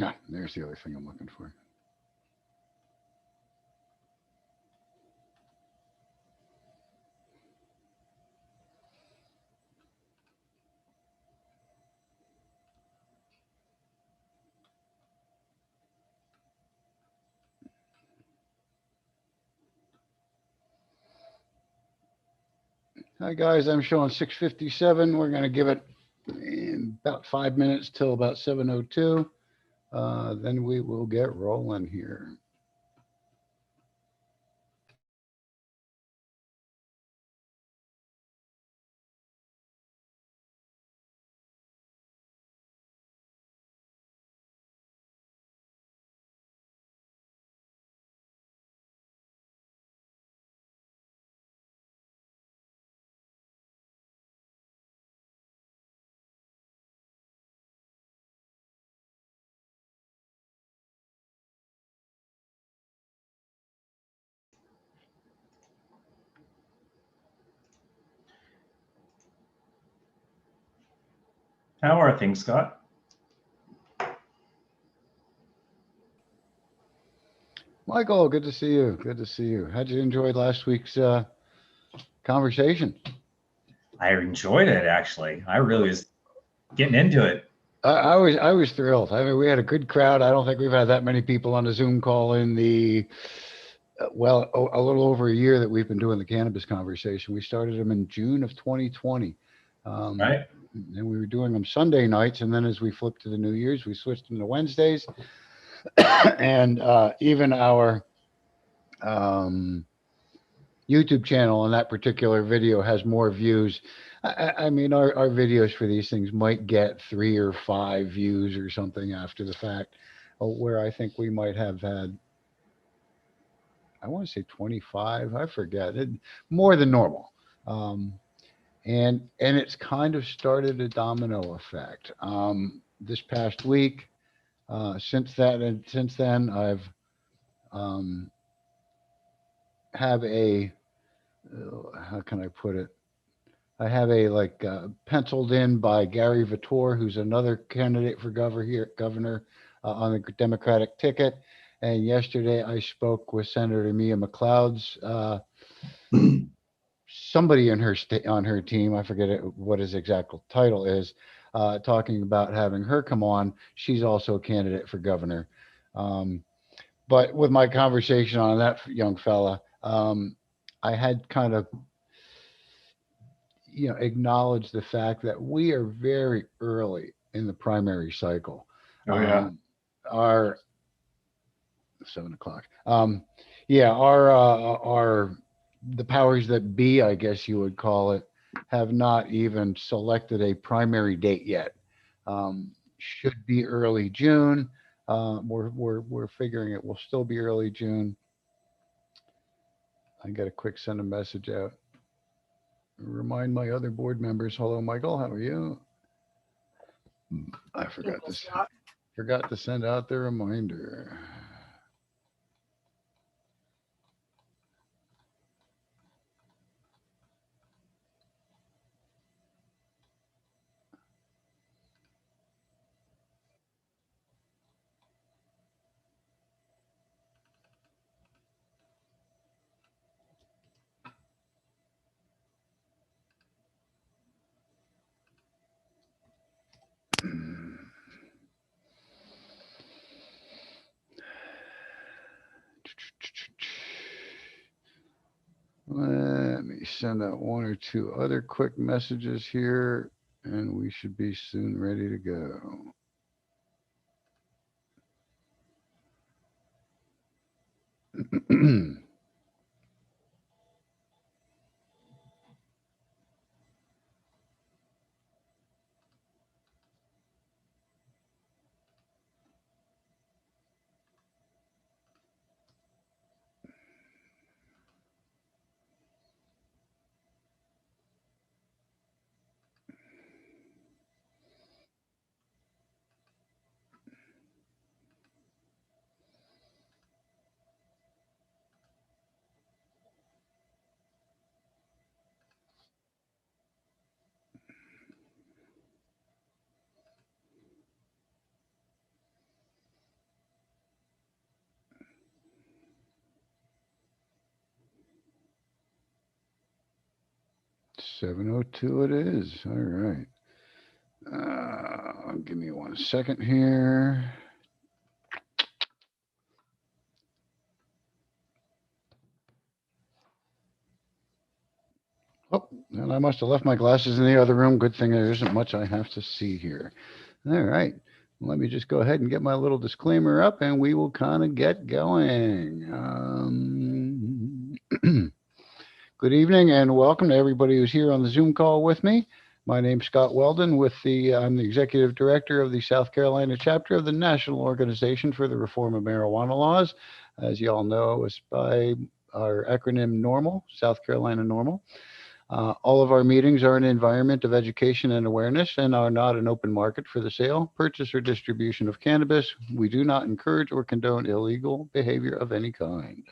Yeah, there's the other thing I'm looking for. Hi guys, I'm showing 6:57. We're going to give it about 5 minutes till about 7:02. Then we will get rolling here. How are things, Scott? Michael, good to see you. Good to see you. How'd you enjoy last week's conversation? I enjoyed it, actually. I really was getting into it. I was thrilled. I mean, we had a good crowd. I don't think we've had that many people on a Zoom call in the a little over a year that we've been doing the cannabis conversation. We started them in June of 2020. Um, Right? and we were doing them Sunday nights, and then as we flipped to the New Year's, we switched them to Wednesdays. And even our um, YouTube channel on that particular video has more views. I mean, our videos for these things might get 3 or 5 views or something after the fact, where I think we might have had, I want to say 25, I forget, more than normal. Um, and it's kind of started a domino effect. This past week, since then, I've um, have a how can I put it? I have a like penciled in by Gary Vitor, who's another candidate for governor on the Democratic ticket. And yesterday I spoke with Senator Mia McLeod's somebody in on her team. I forget what his exact title is. Talking about having her come on. She's also a candidate for governor. Um, but with my conversation on that young fella, I had kind of acknowledge the fact that we are very early in the primary cycle. Oh, yeah. Our 7 o'clock. Yeah, our the powers that be, I guess you would call it, have not even selected a primary date yet. Should be early June. We're figuring it will still be early June. I got a quick send a message out. Remind my other board members. Hello, Michael. How are you? I forgot to send out the reminder. Let me send out 1 or 2 other quick messages here, and we should be soon ready to go. 7:02 it is. All right. Give me 1 second here. Oh, and I must have left my glasses in the other room. Good thing there isn't much I have to see here. All right. Let me just go ahead and get my little disclaimer up and we will kind of get going. Good evening and welcome to everybody who's here on the Zoom call with me. My name's Scott Weldon I'm the executive director of the South Carolina chapter of the National Organization for the Reform of Marijuana Laws. As you all know, it's by our acronym NORMAL, South Carolina NORMAL. All of our meetings are an environment of education and awareness and are not an open market for the sale, purchase, or distribution of cannabis. We do not encourage or condone illegal behavior of any kind.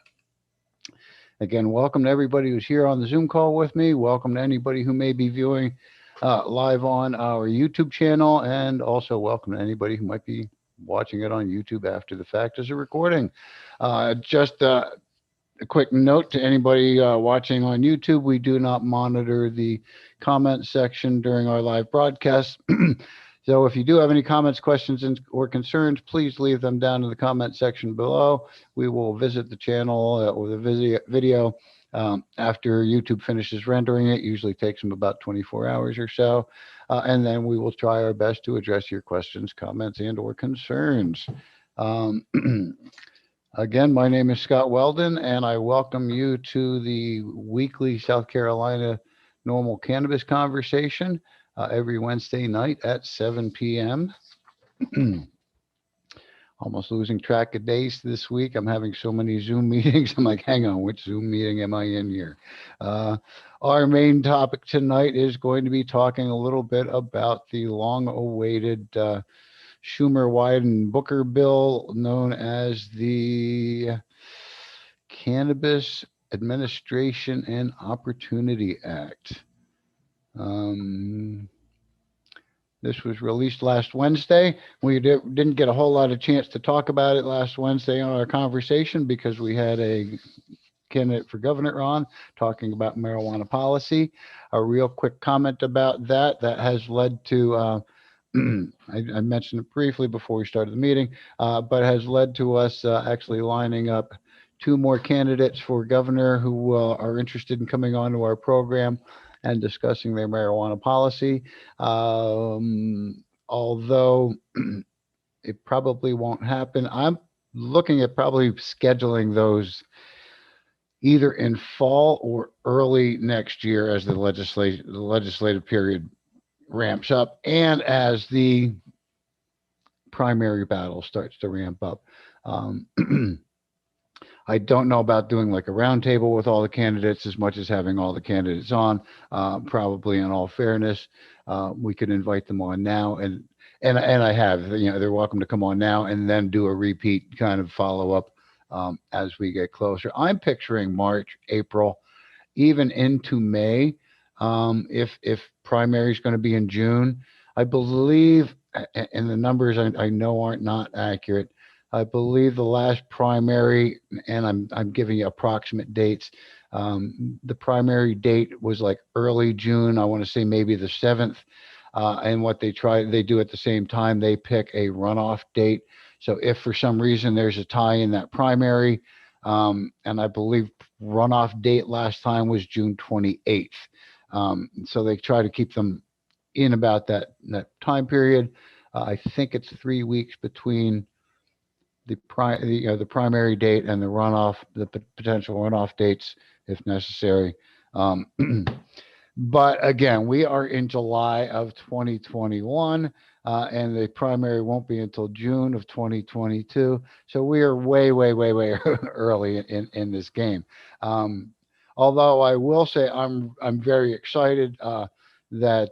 Again, welcome to everybody who's here on the Zoom call with me. Welcome to anybody who may be viewing live on our YouTube channel, and also welcome to anybody who might be watching it on YouTube after the fact as a recording. Just a quick note to anybody watching on YouTube, we do not monitor the comment section during our live broadcast. So if you do have any comments, questions, or concerns, please leave them down in the comment section below. We will visit the channel or the video after YouTube finishes rendering it. Usually takes them about 24 hours or so. And then we will try our best to address your questions, comments, and or concerns. Again, my name is Scott Weldon, and I welcome you to the weekly South Carolina Normal Cannabis Conversation every Wednesday night at 7 p.m. Almost losing track of days this week. I'm having so many Zoom meetings. I'm like, hang on, which Zoom meeting am I in here? Our main topic tonight is going to be talking a little bit about the long-awaited Schumer-Wyden Booker bill known as the Cannabis Administration and Opportunity Act. This was released last Wednesday. We didn't get a whole lot of chance to talk about it last Wednesday on our conversation because we had a candidate for governor on talking about marijuana policy. A real quick comment about that has led to I mentioned it briefly before we started the meeting, but has led to us actually lining up 2 more candidates for governor who are interested in coming onto our program and discussing their marijuana policy. Although it probably won't happen, I'm looking at probably scheduling those either in fall or early next year as the legislative period ramps up and as the primary battle starts to ramp up. I don't know about doing like a roundtable with all the candidates as much as having all the candidates on. Probably in all fairness, we could invite them on now and I have, they're welcome to come on now and then do a repeat kind of follow up as we get closer. I'm picturing March, April, even into May. If primary is going to be in June, I believe, and the numbers I know aren't not accurate. I believe the last primary, and I'm giving you approximate dates. The primary date was like early June. I want to say maybe the 7th. And what they do at the same time, they pick a runoff date. So if for some reason there's a tie in that primary, and I believe runoff date last time was June 28th. So they try to keep them in about that time period. I think it's 3 weeks between the primary date and the runoff, the potential runoff dates if necessary. But again, we are in July of 2021, and the primary won't be until June of 2022. So we are way, way, way, way early in this game. Although I will say I'm very excited that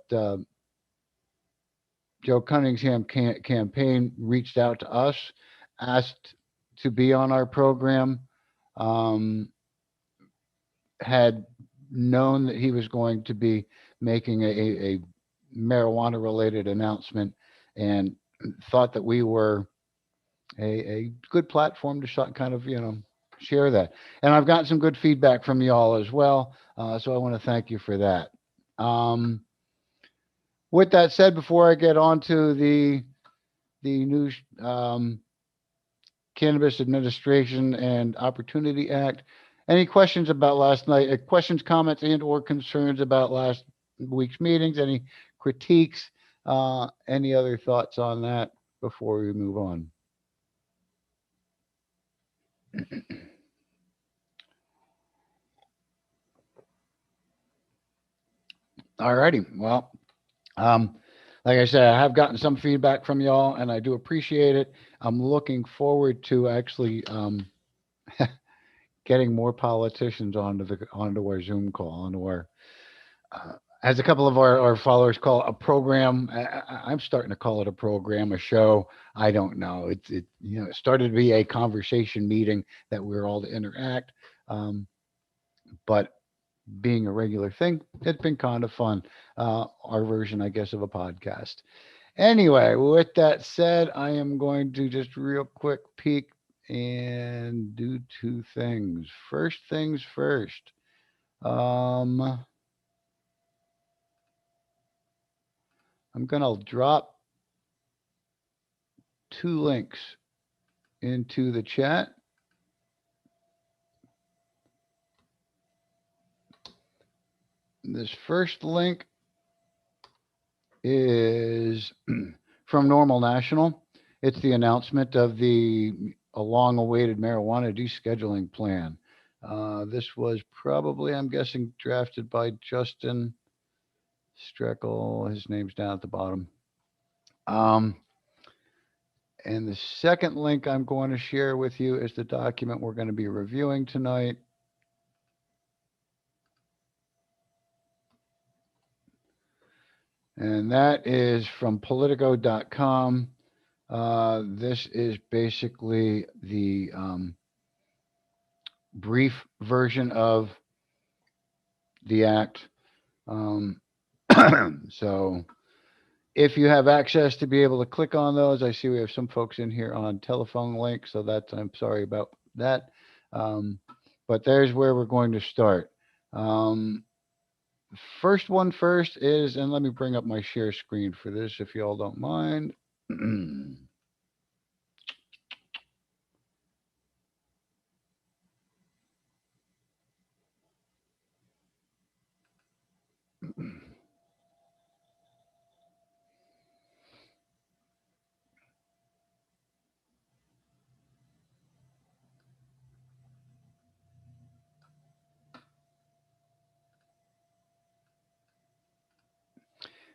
Joe Cunningham's campaign reached out to us, asked to be on our program, had known that he was going to be making a marijuana related announcement and thought that we were a good platform to kind of, share that. And I've gotten some good feedback from you all as well. So I want to thank you for that. Um, with that said, before I get on to the new Cannabis Administration and Opportunity Act, any questions about last night? Questions, comments, and/or concerns about last week's meetings? Any critiques? Any other thoughts on that before we move on? All righty. Well, um, like I said, I have gotten some feedback from y'all, and I do appreciate it. I'm looking forward to actually getting more politicians onto our Zoom call, onto our uh, as a couple of our followers call it, a program. I'm starting to call it a program, a show. I don't know. It started to be a conversation meeting that we're all to interact. Um, but being a regular thing, it's been kind of fun. Our version, I guess, of a podcast. Anyway, with that said, I am going to just real quick peek and do two things. First things first. I'm gonna drop two links into the chat. This first link is from Normal National. It's the announcement of the a long-awaited marijuana descheduling plan. This was probably, I'm guessing, drafted by Justin Streckle. His name's down at the bottom. Um, and the second link I'm going to share with you is the document we're going to be reviewing tonight. And that is from Politico.com. This is basically the brief version of the act. Um, so if you have access to be able to click on those, I see we have some folks in here on telephone link, so that's, I'm sorry about that. But there's where we're going to start. First one first is, and let me bring up my share screen for this if you all don't mind.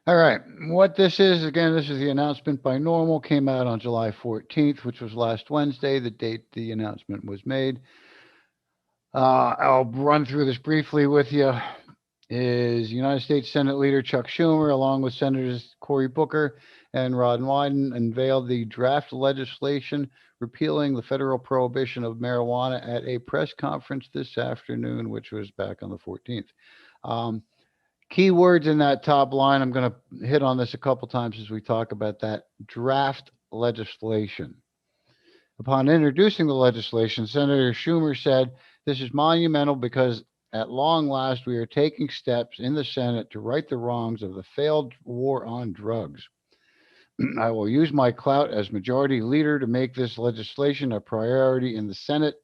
All right. What this is, again, this is the announcement by Normal, came out on July 14th, which was last Wednesday, the date the announcement was made. I'll run through this briefly with you. Is United States Senate Leader Chuck Schumer, along with Senators Cory Booker and Rod Wyden, unveiled the draft legislation repealing the federal prohibition of marijuana at a press conference this afternoon, which was back on the 14th. Key words in that top line, I'm going to hit on this a couple times as we talk about that draft legislation. Upon introducing the legislation, Senator Schumer said, "This is monumental because at long last we are taking steps in the Senate to right the wrongs of the failed war on drugs. I will use my clout as majority leader to make this legislation a priority in the Senate.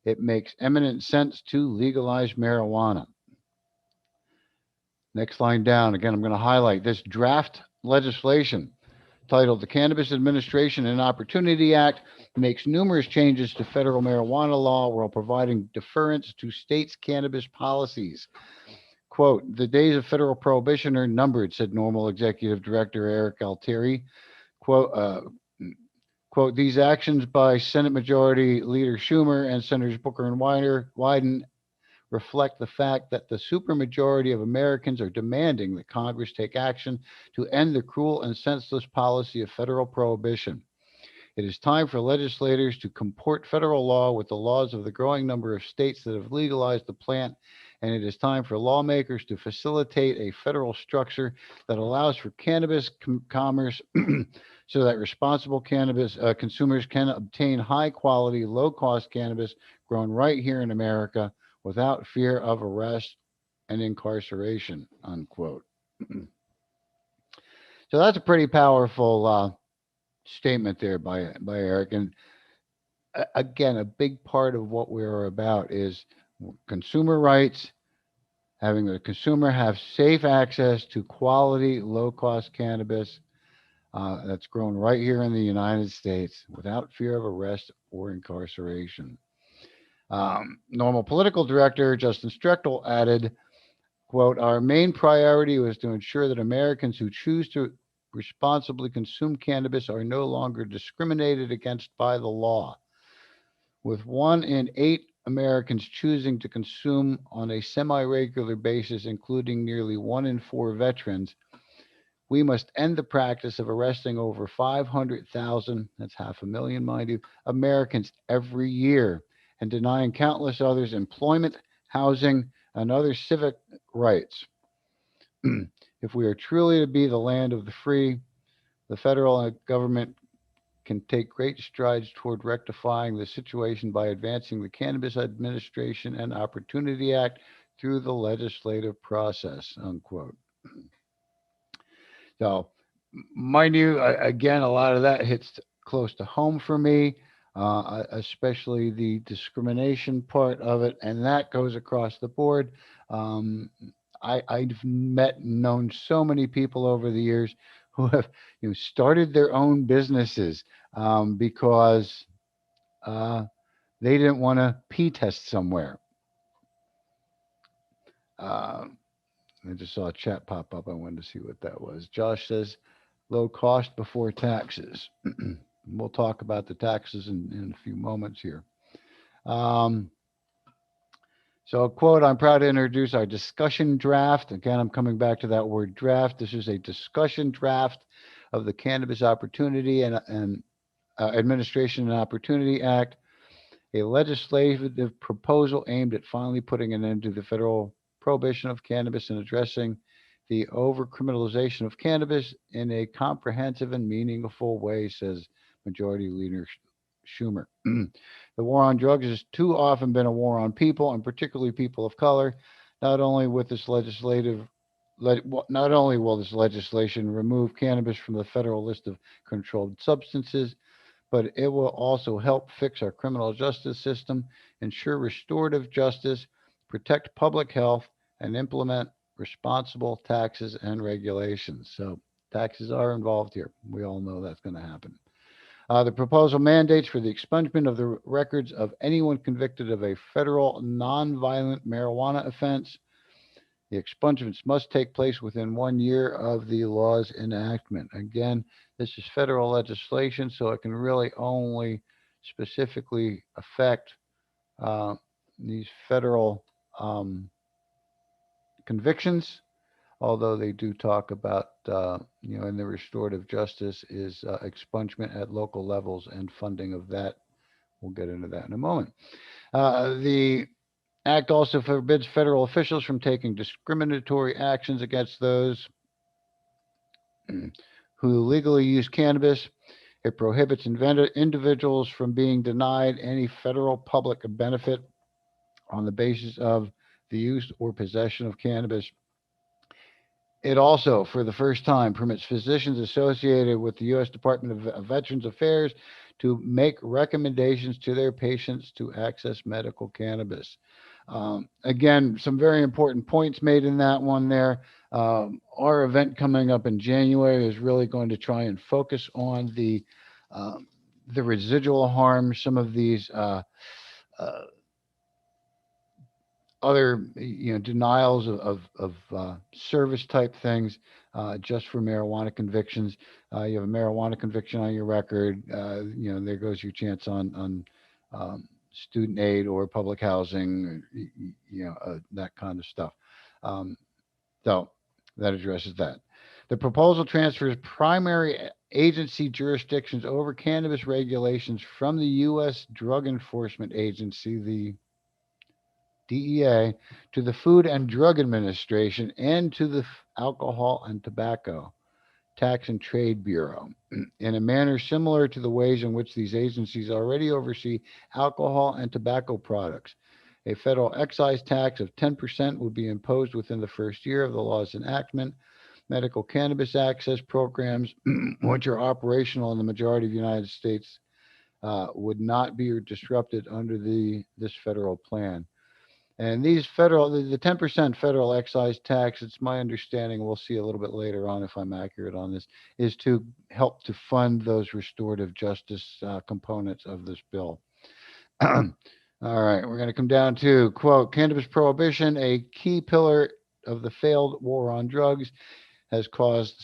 It makes eminent sense to legalize marijuana." Next line down, again, I'm going to highlight this draft legislation titled the Cannabis Administration and Opportunity Act makes numerous changes to federal marijuana law while providing deference to states' cannabis policies. Quote, "The days of federal prohibition are numbered," said Normal Executive Director Eric Altieri. Quote, "These actions by Senate Majority Leader Schumer and Senators Booker and Wyden reflect the fact that the supermajority of Americans are demanding that Congress take action to end the cruel and senseless policy of federal prohibition. It is time for legislators to comport federal law with the laws of the growing number of states that have legalized the plant, and it is time for lawmakers to facilitate a federal structure that allows for cannabis commerce so that responsible cannabis consumers can obtain high quality, low cost cannabis grown right here in America without fear of arrest and incarceration, unquote. So that's a pretty powerful statement there by Eric. And again, a big part of what we're about is consumer rights, having the consumer have safe access to quality, low cost cannabis that's grown right here in the United States without fear of arrest or incarceration. Normal political director Justin Strechtel added, quote, our main priority was to ensure that Americans who choose to responsibly consume cannabis are no longer discriminated against by the law. With 1 in 8 Americans choosing to consume on a semi regular basis, including nearly 1 in 4 veterans, we must end the practice of arresting over 500,000, that's half a million, mind you, Americans every year and denying countless others employment, housing, and other civic rights. If we are truly to be the land of the free, the federal government can take great strides toward rectifying the situation by advancing the Cannabis Administration and Opportunity Act through the legislative process, unquote. So, mind you, again, a lot of that hits close to home for me, especially the discrimination part of it, and that goes across the board. Um, I've met and known so many people over the years who have started their own businesses because uh, they didn't want to pee test somewhere. Uh, I just saw a chat pop up. I wanted to see what that was. Josh says, low cost before taxes. We'll talk about the taxes in a few moments here. Um, so, quote, I'm proud to introduce our discussion draft. Again, I'm coming back to that word draft. This is a discussion draft of the Cannabis Opportunity and Administration and Opportunity Act, a legislative proposal aimed at finally putting an end to the federal prohibition of cannabis and addressing the overcriminalization of cannabis in a comprehensive and meaningful way, says Majority Leader Schumer. The war on drugs has too often been a war on people, and particularly people of color. Not only with this legislative not only will this legislation remove cannabis from the federal list of controlled substances, but it will also help fix our criminal justice system, ensure restorative justice, protect public health, and implement responsible taxes and regulations. So, taxes are involved here. We all know that's going to happen. The proposal mandates for the expungement of the records of anyone convicted of a federal nonviolent marijuana offense. The expungements must take place within 1 year of the law's enactment. Again, this is federal legislation, so it can really only specifically affect uh, these federal convictions, although they do talk about, in the restorative justice is expungement at local levels and funding of that. We'll get into that in a moment. The Act also forbids federal officials from taking discriminatory actions against those who legally use cannabis. It prohibits individuals from being denied any federal public benefit on the basis of the use or possession of cannabis. It also, for the first time, permits physicians associated with the U.S. Department of Veterans Affairs to make recommendations to their patients to access medical cannabis. Again, some very important points made in that one there. Our event coming up in January is really going to try and focus on the residual harm some of these uh, other denials of service type things just for marijuana convictions. You have a marijuana conviction on your record, there goes your chance on student aid or public housing, that kind of stuff. Um, so that addresses that. The proposal transfers primary agency jurisdictions over cannabis regulations from the U.S. Drug Enforcement Agency, the DEA, to the Food and Drug Administration, and to the Alcohol and Tobacco Tax and Trade Bureau in a manner similar to the ways in which these agencies already oversee alcohol and tobacco products. A federal excise tax of 10% would be imposed within the first year of the law's enactment. Medical cannabis access programs, which are operational in the majority of the United States, would not be disrupted under this federal plan. And the 10% federal excise tax, it's my understanding, we'll see a little bit later on if I'm accurate on this, is to help to fund those restorative justice components of this bill. All right, we're going to come down to, quote, cannabis prohibition, a key pillar of the failed war on drugs, has caused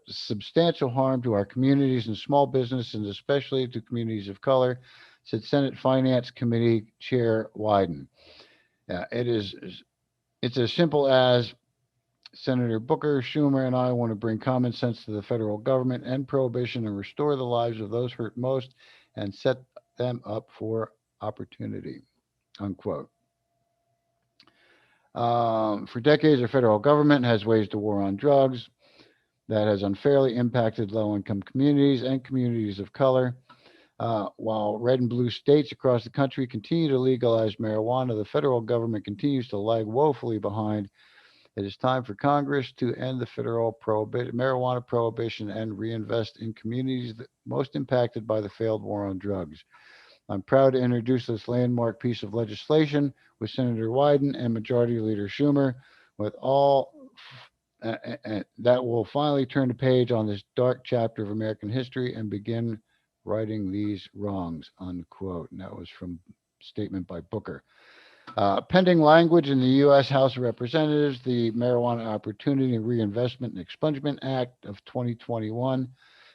substantial harm to our communities and small business, and especially to communities of color, said Senate Finance Committee Chair Wyden. It's as simple as Senator Booker, Schumer, and I want to bring common sense to the federal government, end prohibition, and restore the lives of those hurt most and set them up for opportunity, unquote. For decades, our federal government has waged a war on drugs that has unfairly impacted low-income communities and communities of color. While red and blue states across the country continue to legalize marijuana, the federal government continues to lag woefully behind. It is time for Congress to end the federal marijuana prohibition and reinvest in communities most impacted by the failed war on drugs. I'm proud to introduce this landmark piece of legislation with Senator Wyden and Majority Leader Schumer, with all that will finally turn the page on this dark chapter of American history and begin righting these wrongs, unquote. And that was from a statement by Booker. Pending language in the U.S. House of Representatives, the Marijuana Opportunity and Reinvestment and Expungement Act of 2021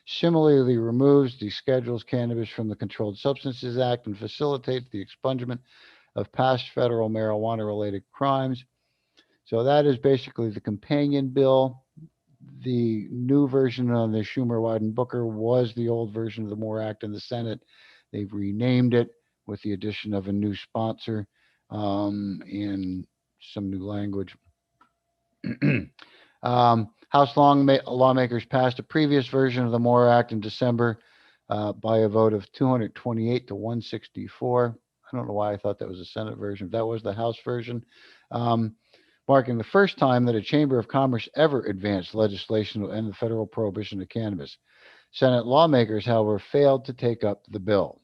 similarly removes the schedules cannabis from the Controlled Substances Act and facilitates the expungement of past federal marijuana-related crimes. So that is basically the companion bill. The new version on the Schumer, Wyden, Booker was the old version of the MORE Act in the Senate. They've renamed it with the addition of a new sponsor and some new language. House lawmakers passed a previous version of the MORE Act in December by a vote of 228 to 164. I don't know why I thought that was the Senate version. That was the House version. Marking the first time that a Chamber of Commerce ever advanced legislation to end the federal prohibition of cannabis. Senate lawmakers, however, failed to take up the bill.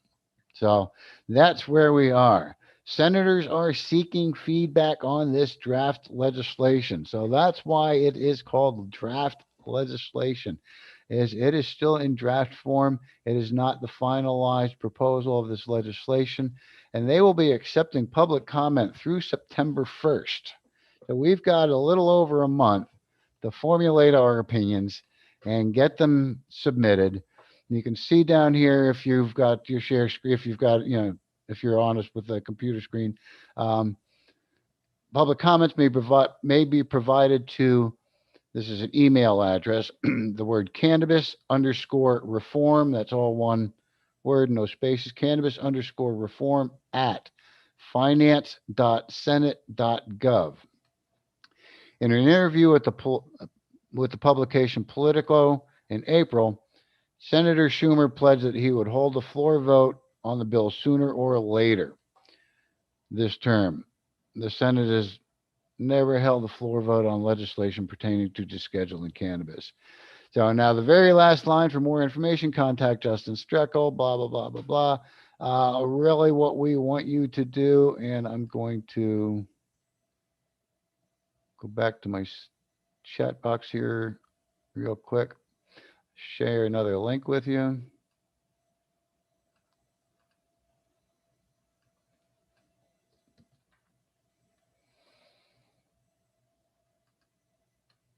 So that's where we are. Senators are seeking feedback on this draft legislation. So that's why it is called draft legislation. It is still in draft form. It is not the finalized proposal of this legislation. And they will be accepting public comment through September 1st. So we've got a little over a month to formulate our opinions and get them submitted. You can see down here if you've got your share screen, if you've got, if you're honest with the computer screen, public comments may be provided to, this is an email address, the word cannabis_reform, that's all one word, no spaces, cannabis_reform at finance.senate.gov. In an interview with the publication Politico in April, Senator Schumer pledged that he would hold a floor vote on the bill sooner or later this term. The Senate has never held a floor vote on legislation pertaining to descheduling cannabis. So now the very last line, for more information, contact Justin Streckel, blah, blah, blah, blah, blah. Really what we want you to do, and I'm going to go back to my chat box here real quick, share another link with you.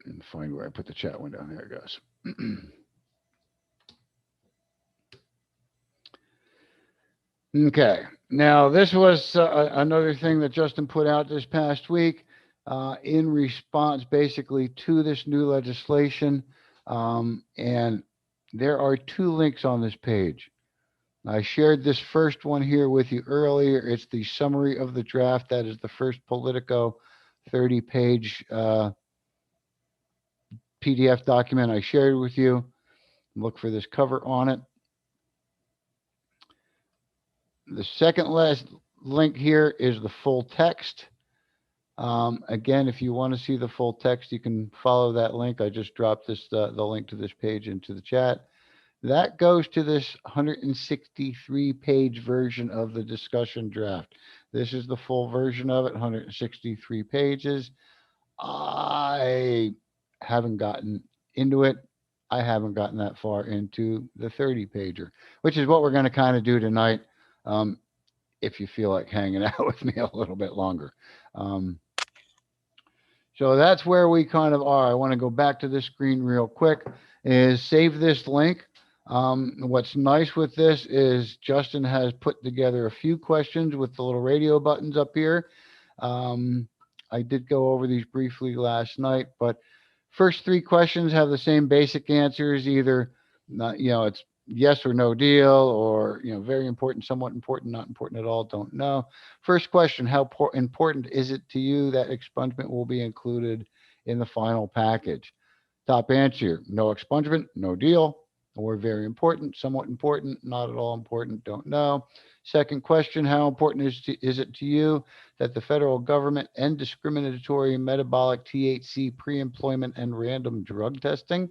And find where I put the chat window. There it goes. Okay. Now, this was another thing that Justin put out this past week in response basically to this new legislation. And there are two links on this page. I shared this first one here with you earlier. It's the summary of the draft. That is the first Politico 30-page PDF document I shared with you. Look for this cover on it. The second link here is the full text. Again, if you want to see the full text, you can follow that link. I just dropped the link to this page into the chat. That goes to this 163 page version of the discussion draft. This is the full version of it, 163 pages. I haven't gotten into it. I haven't gotten that far into the 30 pager, which is what we're going to kind of do tonight. If you feel like hanging out with me a little bit longer. So that's where we kind of are. I want to go back to this screen real quick, is save this link. What's nice with this is Justin has put together a few questions with the little radio buttons up here. I did go over these briefly last night, but first three questions have the same basic answers, either it's yes or no deal, or very important, somewhat important, not important at all, don't know. First question: how important is it to you that expungement will be included in the final package? Top answer: no expungement, no deal, or very important, somewhat important, not at all important, don't know. Second question: how important is it to you that the federal government end discriminatory metabolic THC pre-employment and random drug testing?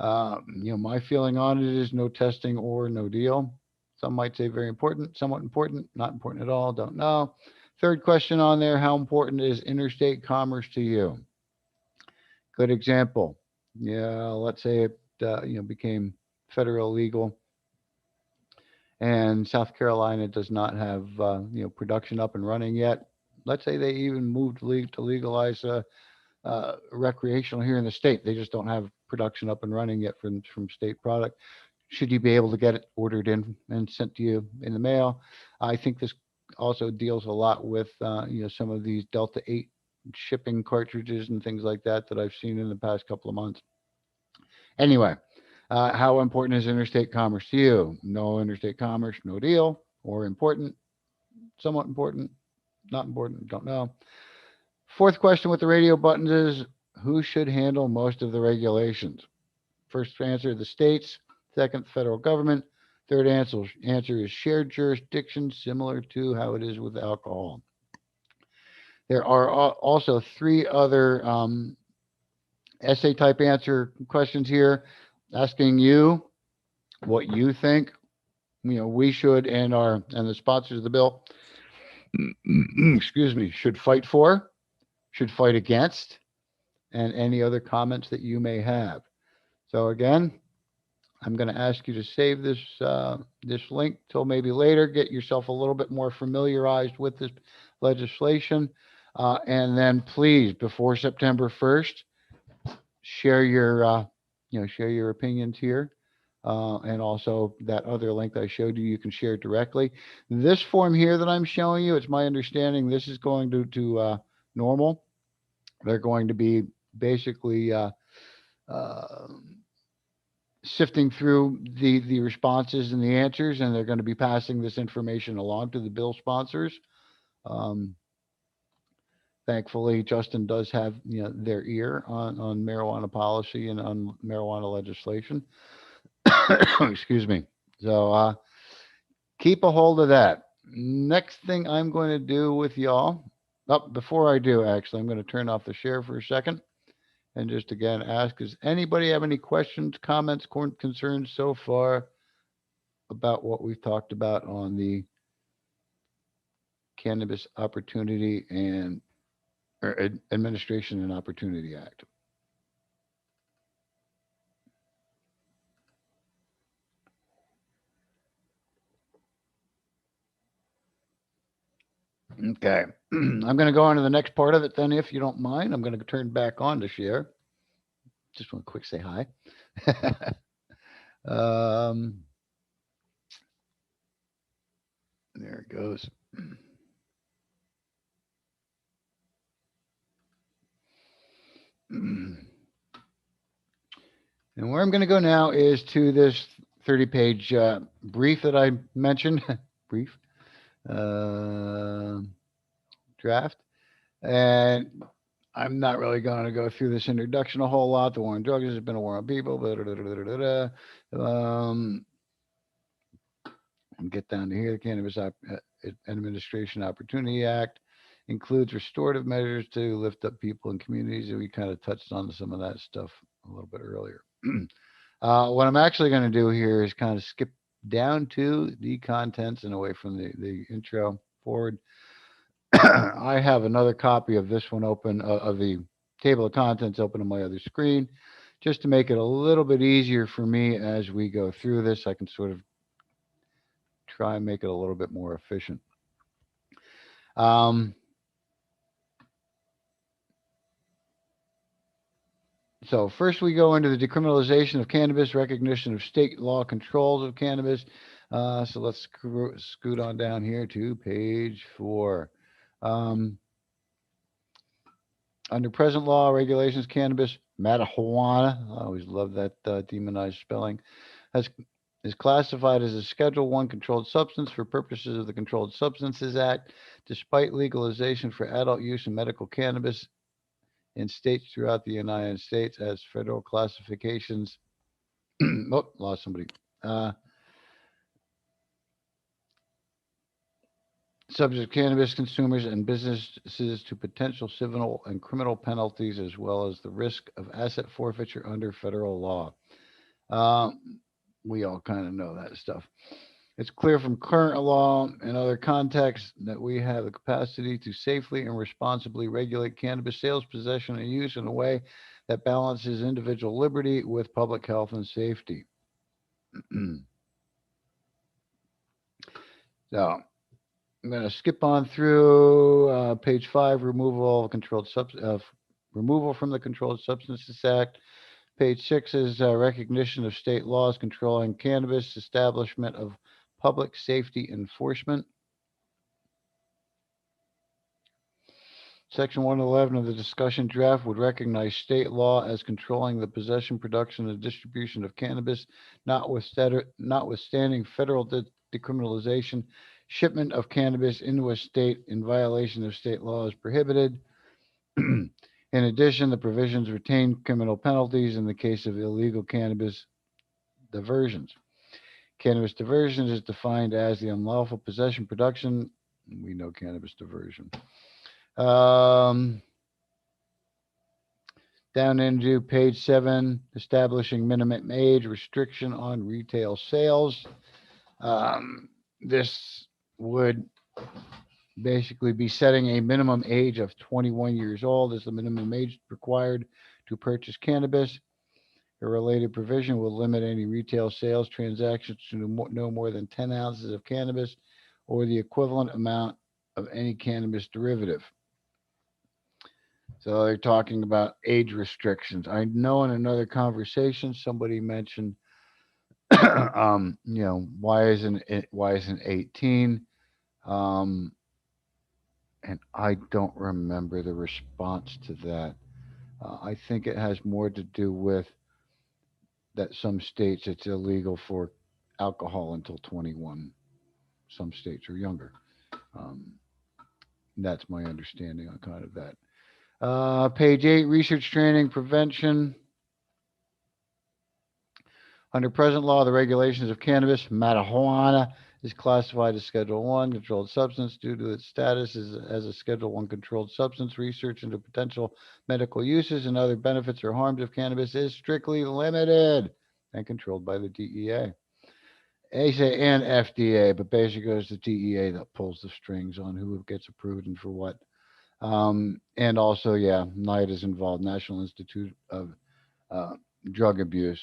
My feeling on it is no testing or no deal. Some might say very important, somewhat important, not important at all, don't know. Third question on there: how important is interstate commerce to you? Good example. Yeah, let's say it became federal legal, and South Carolina does not have production up and running yet. Let's say they even moved to legalize recreational here in the state. They just don't have production up and running yet from state product. Should you be able to get it ordered in and sent to you in the mail? I think this also deals a lot with some of these Delta 8 shipping cartridges and things like that I've seen in the past couple of months. Anyway, how important is interstate commerce to you? No interstate commerce, no deal, or important, somewhat important, not important, don't know. Fourth question with the radio buttons is, who should handle most of the regulations? First answer, the states. Second, the federal government. Third answer is shared jurisdiction, similar to how it is with alcohol. There are also three other essay type answer questions here, asking you what you think we should, and the sponsors of the bill excuse me, should fight for, should fight against, and any other comments that you may have. So again, I'm going to ask you to save this link till maybe later. Get yourself a little bit more familiarized with this legislation, and then please, before September 1st, share your opinions here, and also that other link that I showed you. You can share it directly. This form here that I'm showing you, it's my understanding this is going to normal. They're going to be basically sifting through the responses and the answers, and they're going to be passing this information along to the bill sponsors. Thankfully, Justin does have their ear on marijuana policy and on marijuana legislation. Excuse me. So keep a hold of that. Next thing I'm going to do with y'all. Before I do, actually, I'm going to turn off the share for a second. And just again ask, does anybody have any questions, comments, concerns so far about what we've talked about on the Cannabis Opportunity and Administration and Opportunity Act? Okay. I'm going to go on to the next part of it then, if you don't mind. I'm going to turn back on to share. Just want to quick say hi. There it goes. And where I'm going to go now is to this 30-page brief that I mentioned. Brief. Draft. And I'm not really going to go through this introduction a whole lot. The war on drugs has been a war on people. Get down to here. The Cannabis Administration Opportunity Act, includes restorative measures to lift up people and communities, and we kind of touched on some of that stuff a little bit earlier. What I'm actually going to do here is kind of skip down to the contents and away from the intro forward. I have another copy of this one open, of the table of contents open on my other screen, just to make it a little bit easier for me as we go through this. I can sort of try and make it a little bit more efficient. Um, so first we go into the decriminalization of cannabis, recognition of state law controls of cannabis. So let's scoot on down here to page 4. Um, Under present law regulations, cannabis, marijuana, I always love that demonized spelling, has is classified as a Schedule 1 controlled substance for purposes of the Controlled Substances Act, despite legalization for adult use in medical cannabis in states throughout the United States as federal classifications. Oh, lost somebody. Uh, Subject cannabis consumers and businesses to potential civil and criminal penalties, as well as the risk of asset forfeiture under federal law. We all kind of know that stuff. It's clear from current law and other contexts that we have the capacity to safely and responsibly regulate cannabis sales, possession, and use in a way that balances individual liberty with public health and safety. So I'm going to skip on through page 5, removal of removal from the Controlled Substances Act. Page 6 is recognition of state laws controlling cannabis, establishment of public safety enforcement. Section 111 of the discussion draft would recognize state law as controlling the possession, production, and distribution of cannabis, notwithstanding federal decriminalization. Shipment of cannabis into a state in violation of state law is prohibited. In addition, the provisions retain criminal penalties in the case of illegal cannabis diversions. Cannabis diversion is defined as the unlawful possession, production. We know cannabis diversion. Down into page 7, establishing minimum age restriction on retail sales. This would basically be setting a minimum age of 21 years old as the minimum age required to purchase cannabis. A related provision will limit any retail sales transactions to no more than 10 ounces of cannabis or the equivalent amount of any cannabis derivative. So they're talking about age restrictions. I know in another conversation somebody mentioned, why isn't 18? And I don't remember the response to that. I think it has more to do with that some states it's illegal for alcohol until 21. Some states are younger. Um, that's my understanding on kind of that. Page 8, research, training, prevention. Under present law, the regulations of cannabis, marijuana, is classified as Schedule 1 controlled substance due to its status as a Schedule 1 controlled substance. Research into potential medical uses and other benefits or harms of cannabis is strictly limited and controlled by the DEA. ASA and FDA, but basically it's the DEA that pulls the strings on who gets approved and for what. And also, yeah, NIDA is involved, National Institute of Drug Abuse,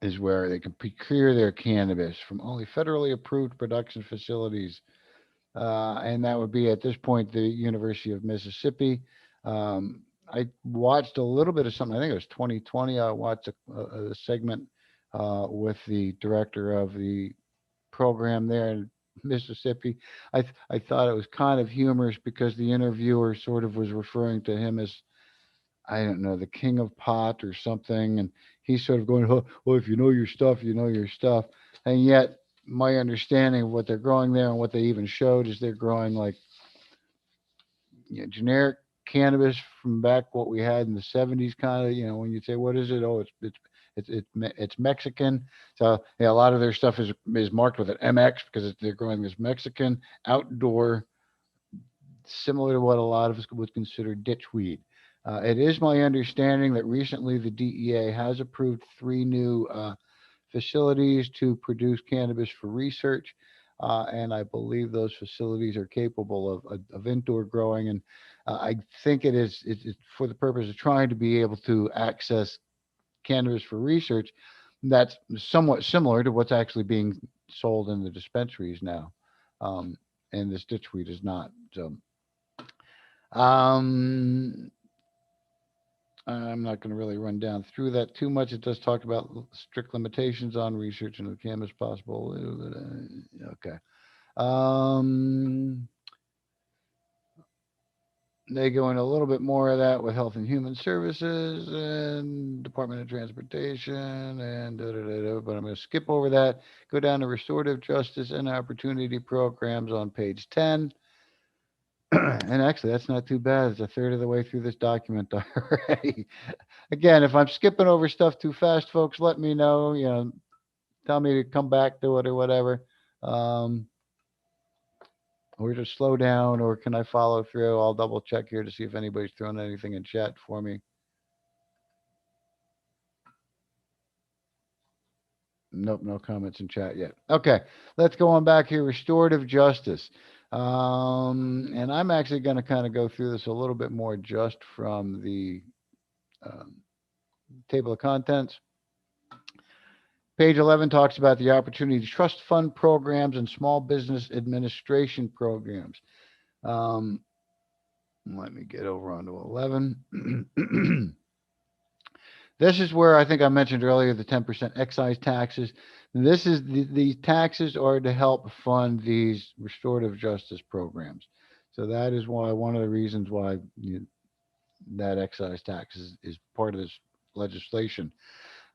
is where they can procure their cannabis from only federally approved production facilities. And that would be at this point the University of Mississippi. I watched a little bit of something, I think it was 2020. I watched a segment with the director of the program there in Mississippi. I thought it was kind of humorous because the interviewer sort of was referring to him as, I don't know, the king of pot or something. And he's sort of going, oh, well, if you know your stuff, you know your stuff. And yet, my understanding of what they're growing there and what they even showed is they're growing like generic cannabis from back what we had in the 70s, kind of, when you say, what is it? Oh, It's Mexican. So yeah, a lot of their stuff is marked with an MX because they're growing this Mexican outdoor, similar to what a lot of us would consider ditchweed. It is my understanding that recently the DEA has approved three new facilities to produce cannabis for research. And I believe those facilities are capable of indoor growing. And I think it's for the purpose of trying to be able to access cannabis for research. That's somewhat similar to what's actually being sold in the dispensaries now. And this ditchweed is not. So um, I'm not going to really run down through that too much. It does talk about strict limitations on research into the cannabis possible. Okay. Um, they go into a little bit more of that with Health and Human Services and Department of Transportation and but I'm going to skip over that. Go down to Restorative Justice and Opportunity Programs on page 10. And actually, that's not too bad. It's a third of the way through this document already. Again, if I'm skipping over stuff too fast, folks, let me know. Tell me to come back to it or whatever. Um, or just slow down, or can I follow through? I'll double check here to see if anybody's thrown anything in chat for me. Nope, no comments in chat yet. Okay, let's go on back here. Restorative justice. And I'm actually going to kind of go through this a little bit more just from the um, table of contents. Page 11 talks about the Opportunity Trust Fund programs and small business administration programs. Let me get over onto 11. This is where I think I mentioned earlier the 10% excise taxes. This is the taxes are to help fund these restorative justice programs. So that is why one of the reasons why that excise tax is part of this legislation.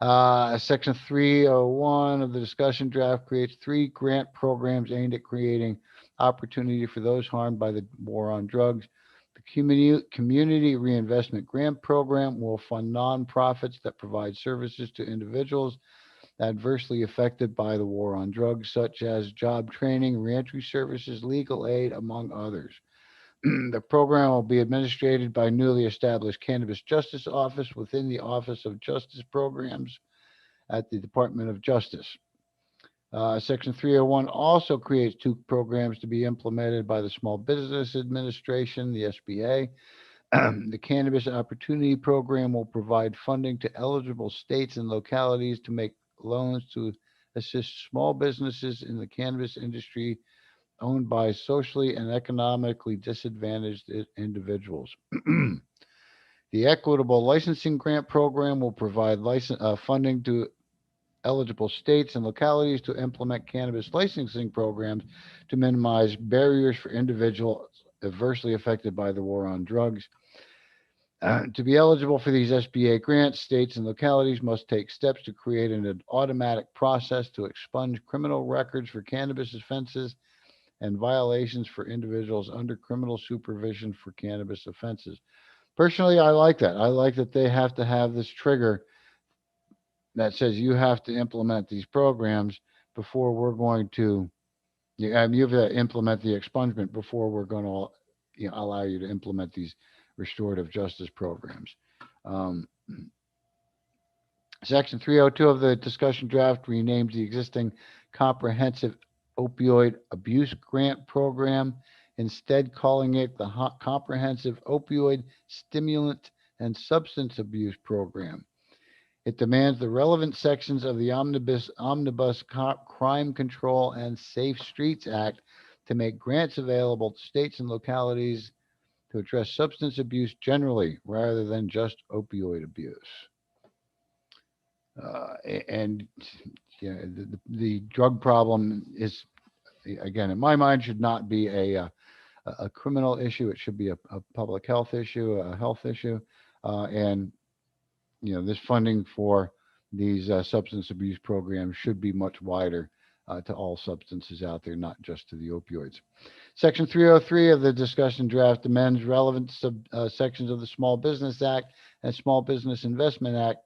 Section 301 of the discussion draft creates 3 grant programs aimed at creating opportunity for those harmed by the war on drugs. The Community Reinvestment Grant Program will fund nonprofits that provide services to individuals adversely affected by the war on drugs, such as job training, reentry services, legal aid, among others. The program will be administered by newly established Cannabis Justice Office within the Office of Justice Programs at the Department of Justice. Section 301 also creates 2 programs to be implemented by the Small Business Administration, the SBA. The Cannabis Opportunity Program will provide funding to eligible states and localities to make loans to assist small businesses in the cannabis industry owned by socially and economically disadvantaged individuals. The Equitable Licensing Grant Program will provide funding to eligible states and localities to implement cannabis licensing programs to minimize barriers for individuals adversely affected by the war on drugs. To be eligible for these SBA grants, states and localities must take steps to create an automatic process to expunge criminal records for cannabis offenses and violations for individuals under criminal supervision for cannabis offenses. Personally, I like that. I like that they have to have this trigger that says you have to implement these programs before we're going to, you have to implement the expungement before we're going to allow you to implement these restorative justice programs. Section 302 of the discussion draft renames the existing Comprehensive Opioid Abuse Grant Program, instead calling it the Comprehensive Opioid Stimulant and Substance Abuse Program. It demands the relevant sections of the Omnibus Crime Control and Safe Streets Act to make grants available to states and localities to address substance abuse generally rather than just opioid abuse. And the drug problem is, again, in my mind, should not be a criminal issue. It should be a public health issue, a health issue. And this funding for these substance abuse programs should be much wider to all substances out there, not just to the opioids. Section 303 of the discussion draft amends relevant sections of the Small Business Act and Small Business Investment Act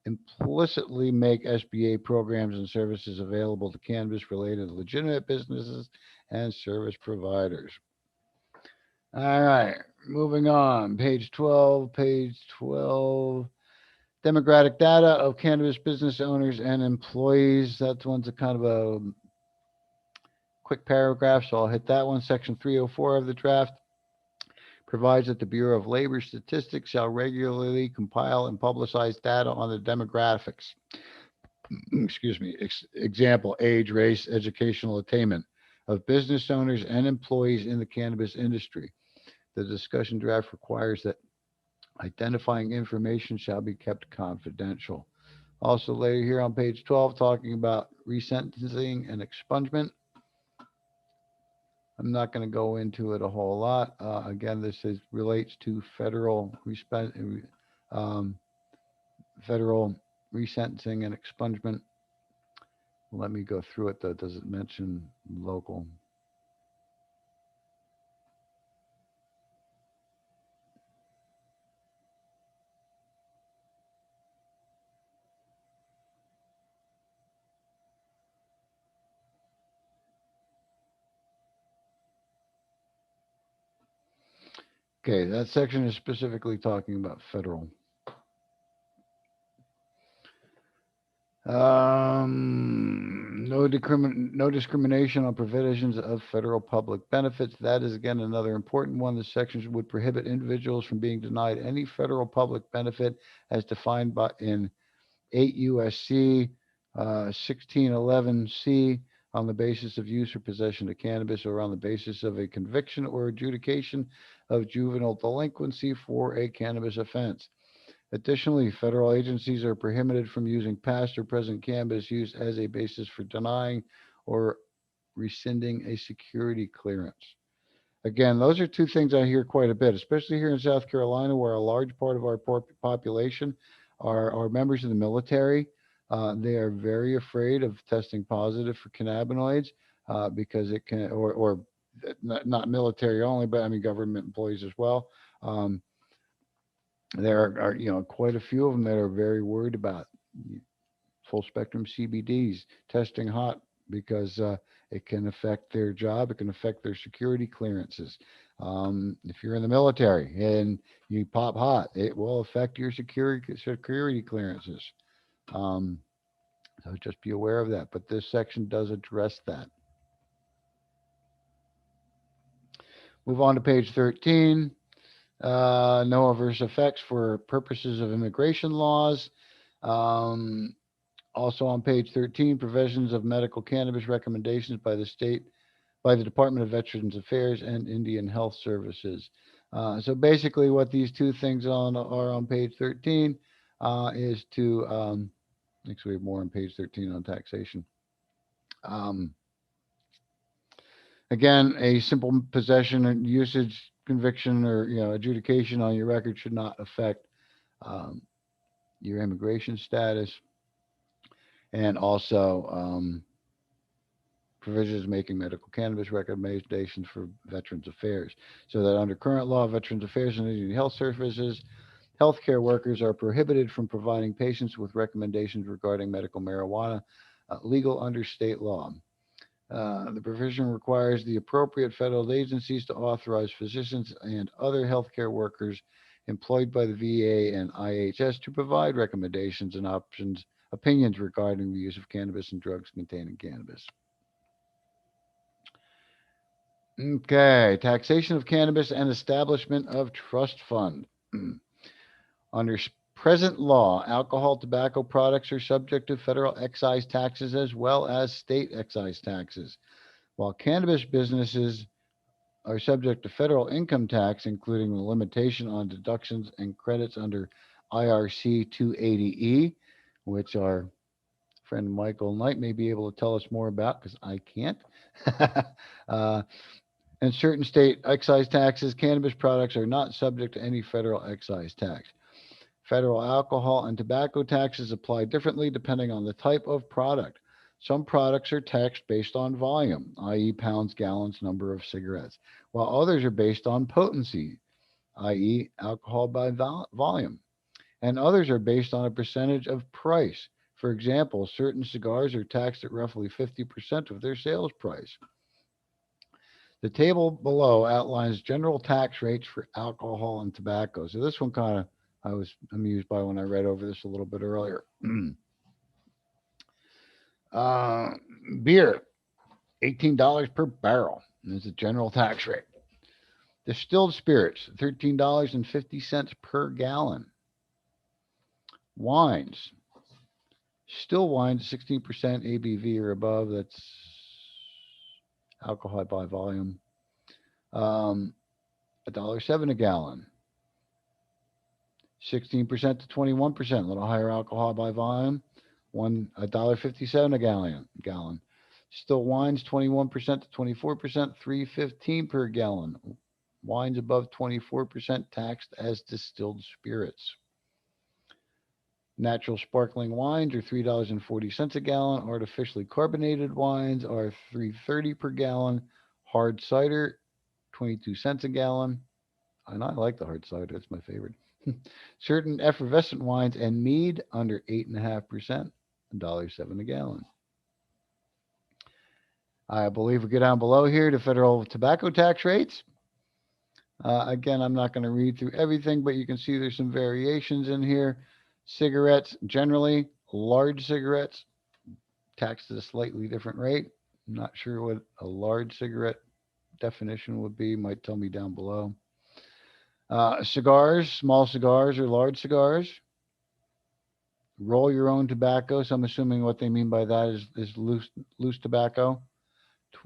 implicitly make SBA programs and services available to cannabis-related legitimate businesses and service providers. All right, moving on. Page 12. Page 12. Demographic data of cannabis business owners and employees. That one's a kind of a quick paragraph, so I'll hit that one. Section 304 of the draft provides that the Bureau of Labor Statistics shall regularly compile and publicize data on the demographics. Excuse me. Example, age, race, educational attainment of business owners and employees in the cannabis industry. The discussion draft requires that identifying information shall be kept confidential. Also later here on page 12, talking about resentencing and expungement. I'm not going to go into it a whole lot. Again, relates to um, federal resentencing and expungement. Let me go through it though. Does it mention local? Okay, that section is specifically talking about federal. No discrimination on provisions of federal public benefits. That is again another important one. This section would prohibit individuals from being denied any federal public benefit as defined in 8 USC 1611C on the basis of use or possession of cannabis or on the basis of a conviction or adjudication of juvenile delinquency for a cannabis offense. Additionally, federal agencies are prohibited from using past or present cannabis use as a basis for denying or rescinding a security clearance. Again, those are two things I hear quite a bit, especially here in South Carolina, where a large part of our population are members of the military. They are very afraid of testing positive for cannabinoids because it can, or not military only, but I mean government employees as well. There are quite a few of them that are very worried about full spectrum CBDs testing hot because it can affect their job. It can affect their security clearances. If you're in the military and you pop hot, it will affect your security clearances. So just be aware of that. But this section does address that. Move on to page 13. No adverse effects for purposes of immigration laws. Also on page 13, provisions of medical cannabis recommendations by the Department of Veterans Affairs and Indian Health Services. So basically what these two things are on page 13 is to, actually we have more on page 13 on taxation. Again, a simple possession and usage conviction or adjudication on your record should not affect your immigration status, and also provisions making medical cannabis recommendations for Veterans Affairs. So that under current law, Veterans Affairs and Indian Health Services, healthcare workers are prohibited from providing patients with recommendations regarding medical marijuana, legal under state law. The provision requires the appropriate federal agencies to authorize physicians and other healthcare workers employed by the VA and IHS to provide recommendations and opinions regarding the use of cannabis and drugs containing cannabis. Okay, taxation of cannabis and establishment of trust fund. Under present law, alcohol, tobacco products are subject to federal excise taxes as well as state excise taxes, while cannabis businesses are subject to federal income tax, including the limitation on deductions and credits under IRC 280E, which our friend Michael Knight may be able to tell us more about because I can't. And certain state excise taxes, cannabis products are not subject to any federal excise tax. Federal alcohol and tobacco taxes apply differently depending on the type of product. Some products are taxed based on volume, i.e. pounds, gallons, number of cigarettes, while others are based on potency, i.e. alcohol by volume. and others are based on a percentage of price. For example, certain cigars are taxed at roughly 50% of their sales price. The table below outlines general tax rates for alcohol and tobacco. So this one kind of I was amused by when I read over this a little bit earlier. uh, Beer, $18 per barrel is the general tax rate. Distilled spirits, $13.50 per gallon. Wines, still wines, 16% ABV or above. That's alcohol by volume. $1.07 a gallon. 16% to 21%, a little higher alcohol by volume. $1.57 a gallon. Still wines, 21% to 24%, $3.15 per gallon. Wines above 24% taxed as distilled spirits. Natural sparkling wines are $3.40 a gallon. Artificially carbonated wines are $3.30 per gallon. Hard cider, 22 cents a gallon. And I like the hard cider. That's my favorite. Certain effervescent wines and mead under 8.5%, $1.07 a gallon. I believe we go down below here to federal tobacco tax rates. Again, I'm not going to read through everything, but you can see there's some variations in here. Cigarettes, generally, large cigarettes, taxed at a slightly different rate. I'm not sure what a large cigarette definition would be. Might tell me down below. Cigars, small cigars or large cigars. Roll your own tobacco. So I'm assuming what they mean by that is loose tobacco.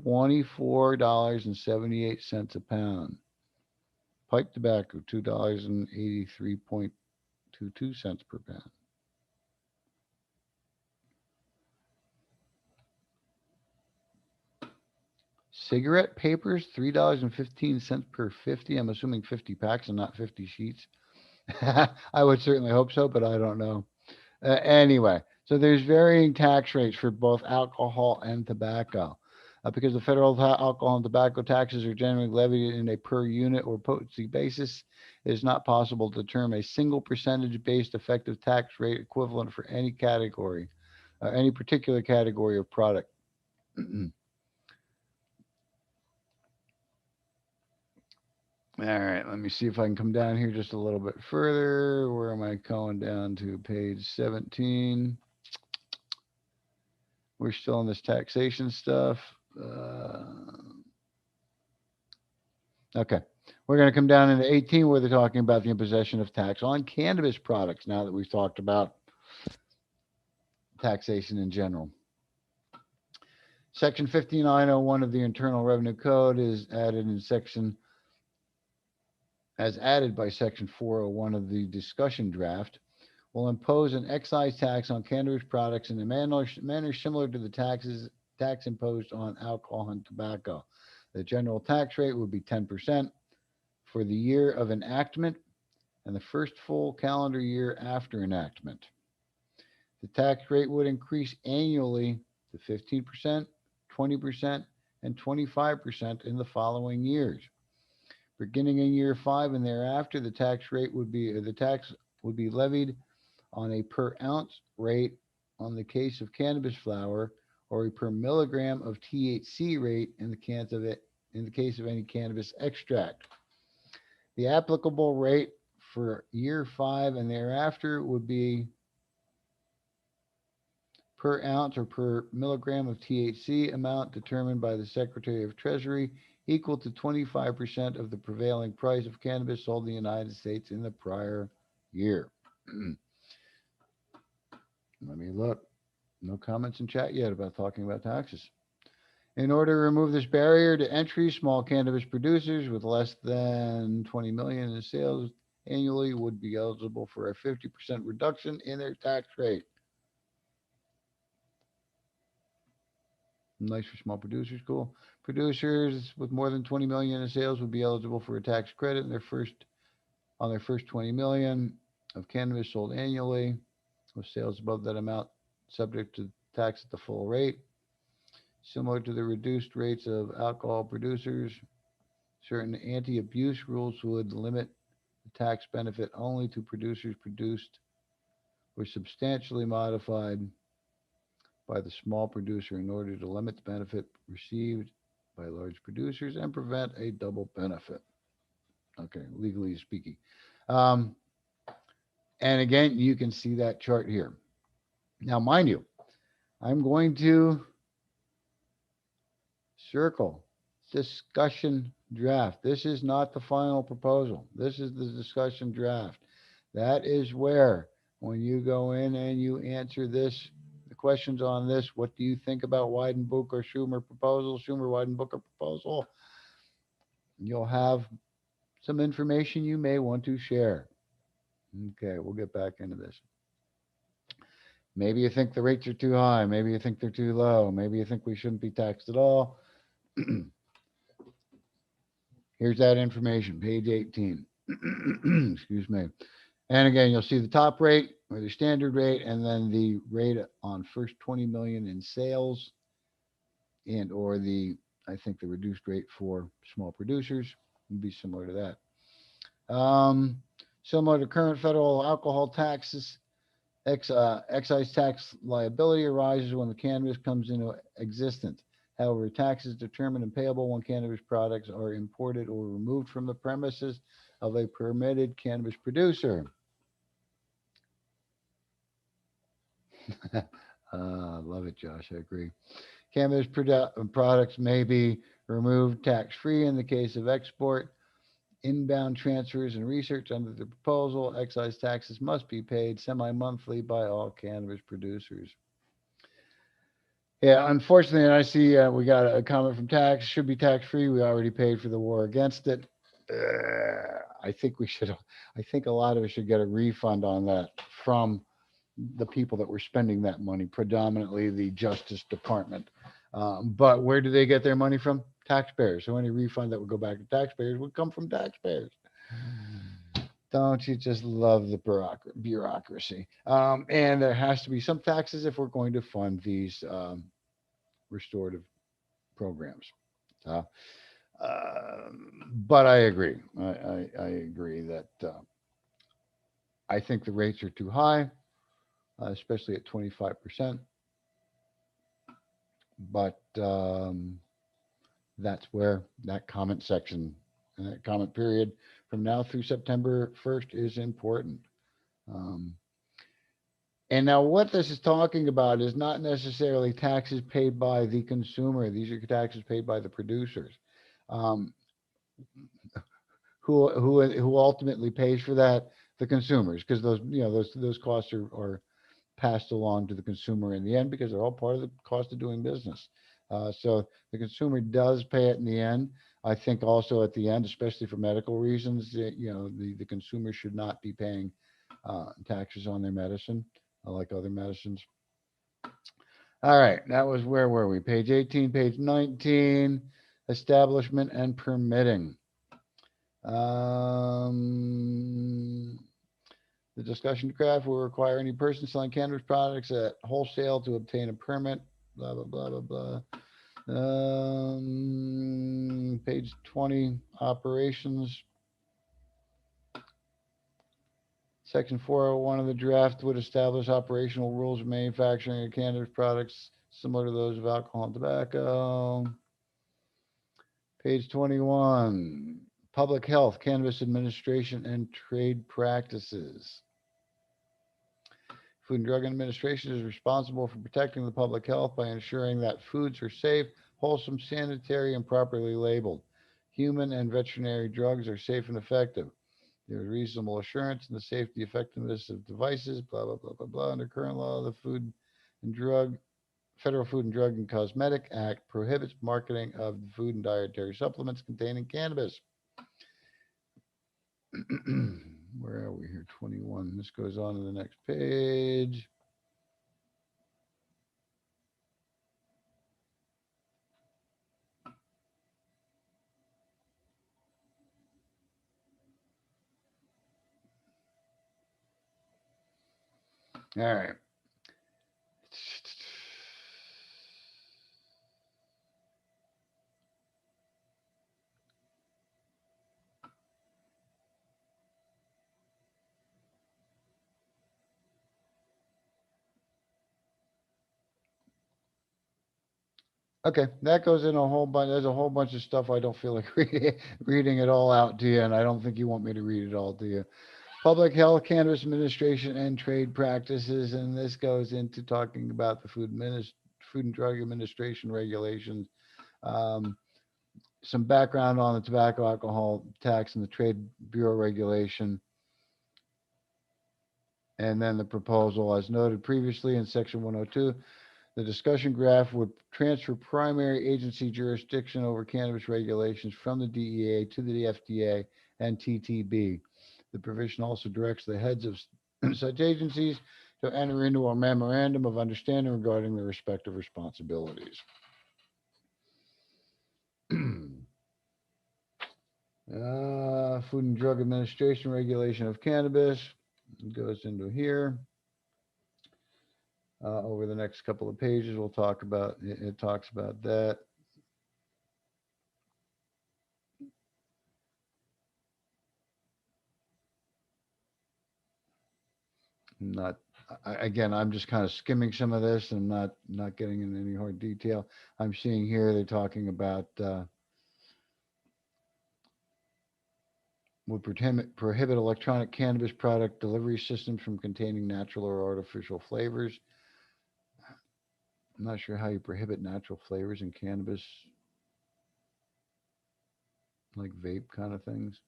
$24.78 a pound. Pipe tobacco, $2.83.22 per pound. Cigarette papers, $3.15 per 50. I'm assuming 50 packs and not 50 sheets. I would certainly hope so, but I don't know. Anyway, so there's varying tax rates for both alcohol and tobacco. Because the federal alcohol and tobacco taxes are generally levied in a per unit or potency basis, it is not possible to determine a single percentage-based effective tax rate equivalent for any category, any particular category of product. All right, let me see if I can come down here just a little bit further. Where am I going down to? Page 17. We're still in this taxation stuff. Okay. We're going to come down into 18 where they're talking about the imposition of tax on cannabis products now that we've talked about taxation in general. Section 5901 of the Internal Revenue Code is added in section as added by section 401 of the discussion draft, will impose an excise tax on cannabis products in a manner similar to the tax imposed on alcohol and tobacco. The general tax rate would be 10% for the year of enactment and the first full calendar year after enactment. The tax rate would increase annually to 15%, 20%, and 25% in the following years. Beginning in year 5 and thereafter, the tax would be levied on a per ounce rate on the case of cannabis flower, or a per milligram of THC rate in the case of any cannabis extract. The applicable rate for year 5 and thereafter would be per ounce or per milligram of THC amount determined by the Secretary of Treasury, equal to 25% of the prevailing price of cannabis sold in the United States in the prior year. Let me look. No comments in chat yet about talking about taxes. In order to remove this barrier to entry, small cannabis producers with less than 20 million in sales annually would be eligible for a 50% reduction in their tax rate. Nice for small producers, cool. Producers with more than 20 million in sales would be eligible for a tax credit in their first 20 million of cannabis sold annually, with sales above that amount subject to tax at the full rate. Similar to the reduced rates of alcohol producers, certain anti-abuse rules would limit the tax benefit only to producers produced or substantially modified by the small producer in order to limit the benefit received by large producers and prevent a double benefit. Okay, legally speaking. Um, and again, you can see that chart here. Now, mind you, I'm going to circle discussion draft. This is not the final proposal. This is the discussion draft. That is where, when you go in and you answer this, the questions on this, what do you think about Weidenbucher Schumer proposal, Schumer Weidenbucher proposal? You'll have some information you may want to share. Okay, we'll get back into this. Maybe you think the rates are too high. Maybe you think they're too low. Maybe you think we shouldn't be taxed at all. Here's that information, page 18. Excuse me. And again, you'll see the top rate or the standard rate, and then the rate on first 20 million in sales, and or I think the reduced rate for small producers would be similar to that. Similar to current federal alcohol taxes, excise tax liability arises when the cannabis comes into existence. However, tax is determined and payable when cannabis products are imported or removed from the premises of a permitted cannabis producer. Love it, Josh. I agree. Cannabis products may be removed tax-free in the case of export, inbound transfers, and research. Under the proposal, excise taxes must be paid semi-monthly by all cannabis producers. Yeah, unfortunately, I see we got a comment from tax. Should be tax-free. We already paid for the war against it. I think we should. I think a lot of us should get a refund on that from the people that were spending that money, predominantly the Justice Department. But where do they get their money from? Taxpayers. So any refund that would go back to taxpayers would come from taxpayers. Don't you just love the bureaucracy? And there has to be some taxes if we're going to fund these restorative programs. Uh, but I agree. I agree that I think the rates are too high, especially at 25%. But that's where that comment section and that comment period from now through September 1st is important. Um, and now what this is talking about is not necessarily taxes paid by the consumer. These are taxes paid by the producers. Um, who ultimately pays for that? The consumers, because those costs are passed along to the consumer in the end because they're all part of the cost of doing business. So the consumer does pay it in the end. I think also at the end, especially for medical reasons, the consumer should not be paying taxes on their medicine, like other medicines. All right, that was, where were we? Page 18, page 19, establishment and permitting. The discussion draft will require any person selling cannabis products at wholesale to obtain a permit. Blah blah blah blah blah. Page 20, operations. Section 401 of the draft would establish operational rules of manufacturing of cannabis products similar to those of alcohol and tobacco. Page 21, public health, cannabis administration, and trade practices. Food and Drug Administration is responsible for protecting the public health by ensuring that foods are safe, wholesome, sanitary, and properly labeled. Human and veterinary drugs are safe and effective. There is reasonable assurance in the safety effectiveness of devices, blah, blah, blah, blah, blah. Under current law, the Federal Food and Drug and Cosmetic Act prohibits marketing of food and dietary supplements containing cannabis. Where are we here? 21. This goes on to the next page. All right. Okay, that goes in a whole bunch. There's a whole bunch of stuff I don't feel like reading it all out to you, and I don't think you want me to read it all to you. Public health, cannabis administration, and trade practices, and this goes into talking about the Food and Drug Administration regulations. Um, some background on the tobacco, alcohol tax, and the Trade Bureau regulation, and then the proposal, as noted previously in Section 102. The discussion graph would transfer primary agency jurisdiction over cannabis regulations from the DEA to the FDA and TTB. The provision also directs the heads of such agencies to enter into a memorandum of understanding regarding their respective responsibilities. Food and Drug Administration regulation of cannabis goes into here. Over the next couple of pages, we'll talk about it talks about that. Not again, I'm just kind of skimming some of this and not getting into any hard detail. I'm seeing here they're talking about would prohibit electronic cannabis product delivery systems from containing natural or artificial flavors. I'm not sure how you prohibit natural flavors in cannabis, like vape kind of things.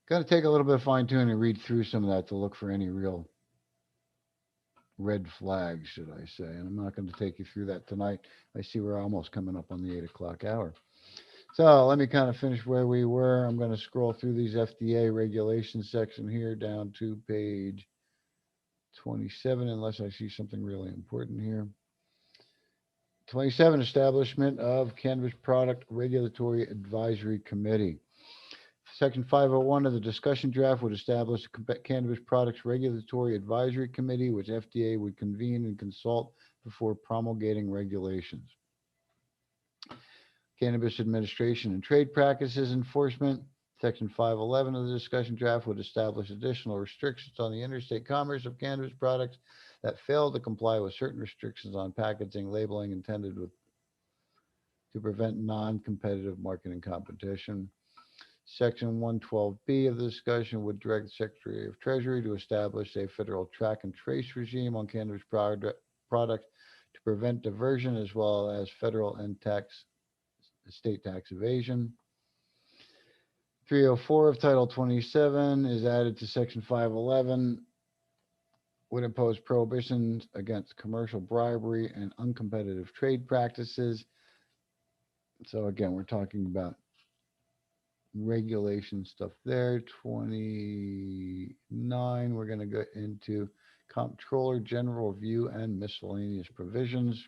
Got to take a little bit of fine tuning and read through some of that to look for any real red flags, should I say. And I'm not going to take you through that tonight. I see we're almost coming up on the 8 o'clock hour. So let me kind of finish where we were. I'm going to scroll through these FDA regulations section here down to page 27, unless I see something really important here. 27, establishment of Cannabis Product Regulatory Advisory Committee. Section 501 of the discussion draft would establish a Cannabis Products Regulatory Advisory Committee, which FDA would convene and consult before promulgating regulations. Cannabis Administration and Trade Practices Enforcement. Section 511 of the discussion draft would establish additional restrictions on the interstate commerce of cannabis products that fail to comply with certain restrictions on packaging, labeling intended to prevent non-competitive marketing competition. Section 112B of the discussion would direct the Secretary of Treasury to establish a federal track and trace regime on cannabis products to prevent diversion as well as federal and state tax evasion. 304 of Title 27 is added to Section 511, would impose prohibitions against commercial bribery and uncompetitive trade practices. So again, we're talking about regulation stuff there. 29, we're going to go into Comptroller General Review and miscellaneous provisions.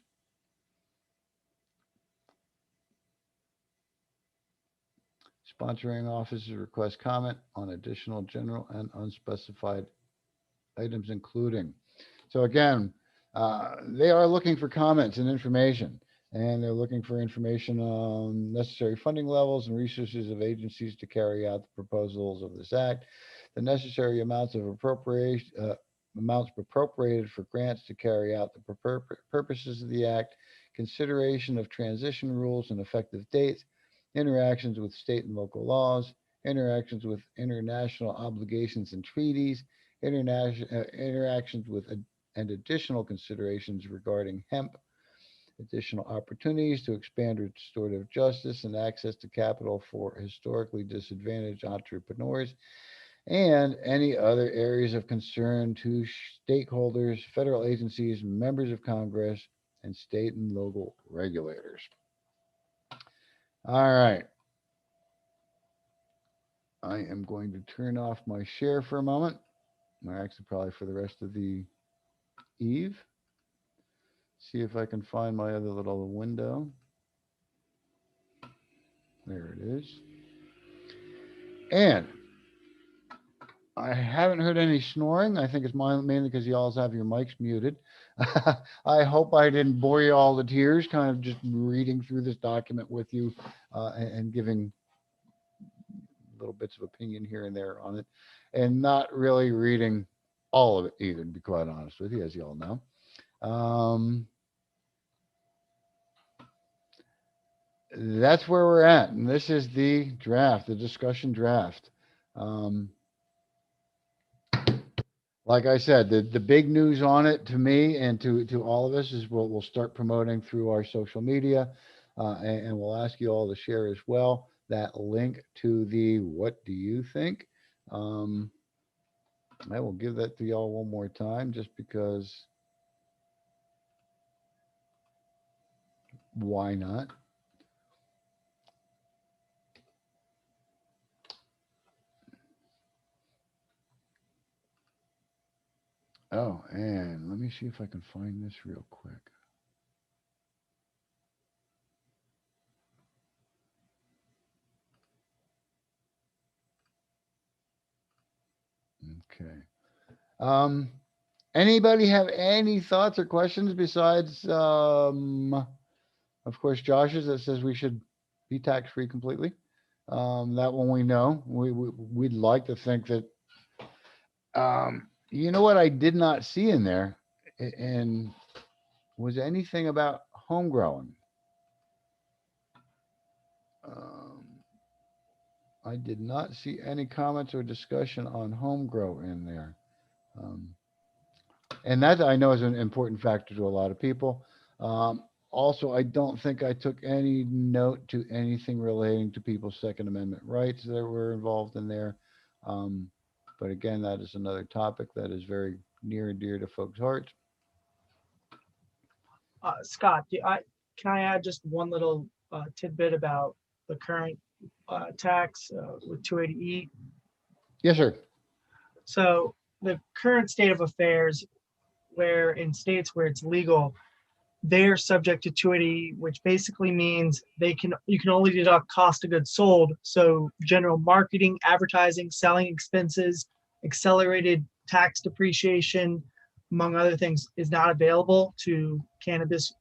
Sponsoring officers request comment on additional general and unspecified items, including. So again, they are looking for comments and information, and they're looking for information on necessary funding levels and resources of agencies to carry out the proposals of this act, the necessary amounts of amounts appropriated for grants to carry out the purposes of the act, consideration of transition rules and effective dates, interactions with state and local laws, interactions with international obligations and treaties, interactions with and additional considerations regarding hemp, additional opportunities to expand restorative justice and access to capital for historically disadvantaged entrepreneurs, and any other areas of concern to stakeholders, federal agencies, members of Congress, and state and local regulators. All right. I am going to turn off my share for a moment, or actually probably for the rest of the eve. See if I can find my other little window. There it is. And I haven't heard any snoring. I think it's mainly because you all have your mics muted. I hope I didn't bore you all to tears, kind of just reading through this document with you and giving little bits of opinion here and there on it, and not really reading all of it either, to be quite honest with you, as you all know. That's where we're at. And this is the draft, the discussion draft. Um, like I said, the big news on it to me and to all of us is we'll start promoting through our social media, and we'll ask you all to share as well that link to the what do you think. Um, I will give that to y'all one more time just because why not? Oh, and let me see if I can find this real quick. Okay. Um, Anybody have any thoughts or questions besides, of course, Josh's that says we should be tax free completely? That one we know. We'd like to think that. You know what I did not see in there, and was anything about home growing. Um, I did not see any comments or discussion on home grow in there. Um, and that I know is an important factor to a lot of people. Also, I don't think I took any note to anything relating to people's Second Amendment rights that were involved in there. Um, but again, that is another topic that is very near and dear to folks' hearts. Scott, can I add just one little tidbit about the current tax with 280E? Yes, sir. So the current state of affairs, where in states where it's legal, they're subject to 280, which basically means you can only deduct cost of goods sold. So general marketing, advertising, selling expenses, accelerated tax depreciation, among other things, is not available to cannabis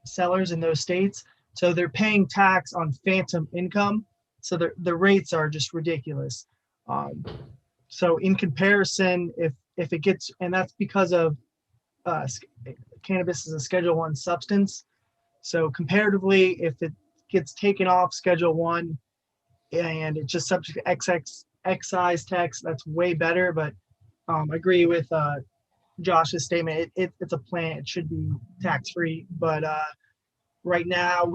sellers in those states. So they're paying tax on phantom income. So the rates are just ridiculous. Um, so in comparison, if it gets, and that's because of uh, cannabis is a Schedule One substance. So comparatively, if it gets taken off Schedule One and it's just subject to excise tax, that's way better. But I agree with Josh's statement. It's a plant; it should be tax free. But right now,